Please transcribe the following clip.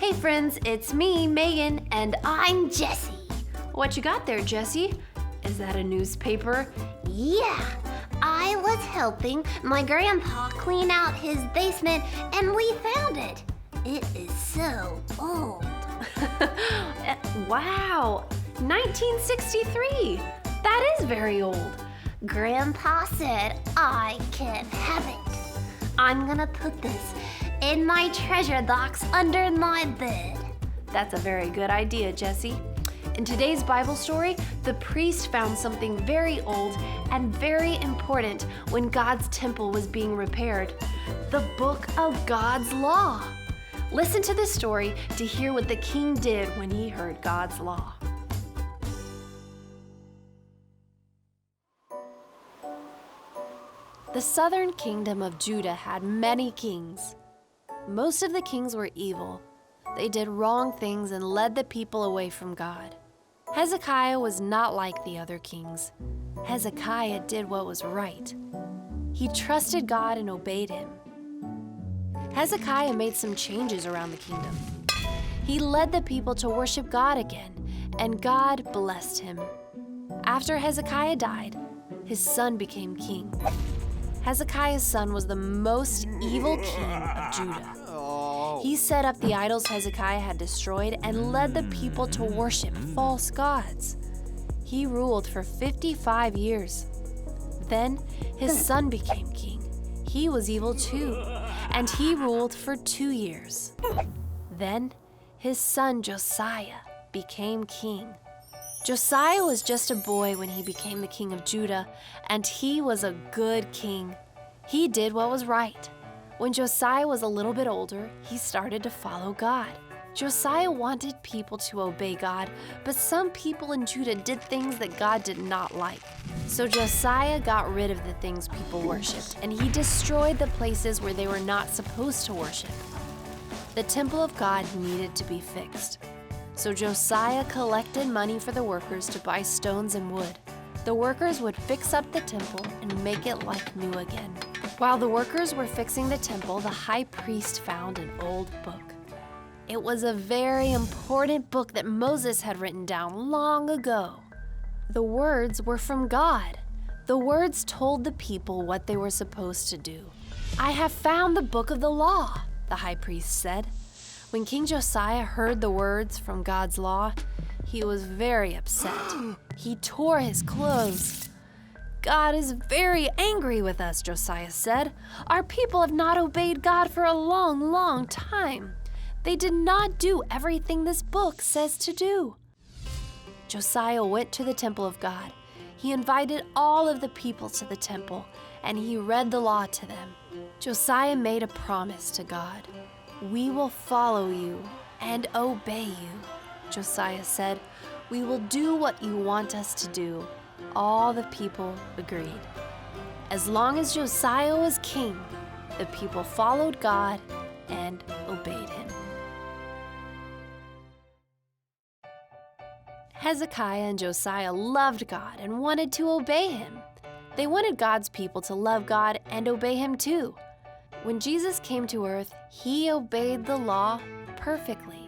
Hey friends, it's me, Megan, and I'm Jessie. what you got there, Jessie? Is that a newspaper? Yeah, I was helping my grandpa clean out his basement and we found it. It is so old. Wow, 1963. That is very old. Grandpa said I can have it. I'm gonna put this in my treasure box under my bed. That's a very good idea, Jessie. In today's Bible story, the priest found something very old and very important when God's temple was being repaired: the book of God's law. Listen to this story to hear what the king did when he heard God's law. The southern kingdom of Judah had many kings. Most of the kings were evil. They did wrong things and led the people away from God. Hezekiah was not like the other kings. Hezekiah did what was right. He trusted God and obeyed him. Hezekiah made some changes around the kingdom. He led the people to worship God again, and God blessed him. After Hezekiah died, his son became king. Hezekiah's son was the most evil king of Judah. He set up the idols Hezekiah had destroyed and led the people to worship false gods. He ruled for 55 years. Then his son became king. He was evil too, and he ruled for 2 years. Then his son Josiah became king. Josiah was just a boy when he became the king of Judah, and he was a good king. He did what was right. When Josiah was a little bit older, he started to follow God. Josiah wanted people to obey God, but some people in Judah did things that God did not like. So Josiah got rid of the things people worshipped, and he destroyed the places where they were not supposed to worship. The temple of God needed to be fixed. So Josiah collected money for the workers to buy stones and wood. The workers would fix up the temple and make it like new again. While the workers were fixing the temple, the high priest found an old book. It was a very important book that Moses had written down long ago. The words were from God. The words told the people what they were supposed to do. "I have found the book of the law," the high priest said. When King Josiah heard the words from God's law, he was very upset. He tore his clothes. "God is very angry with us," Josiah said. "Our people have not obeyed God for a long, long time. They did not do everything this book says to do." Josiah went to the temple of God. He invited all of the people to the temple, and he read the law to them. Josiah made a promise to God. "We will follow you and obey you," Josiah said. "We will do what you want us to do." All the people agreed. As long as Josiah was king, the people followed God and obeyed him. Hezekiah and Josiah loved God and wanted to obey him. They wanted God's people to love God and obey him too. When Jesus came to earth, he obeyed the law perfectly.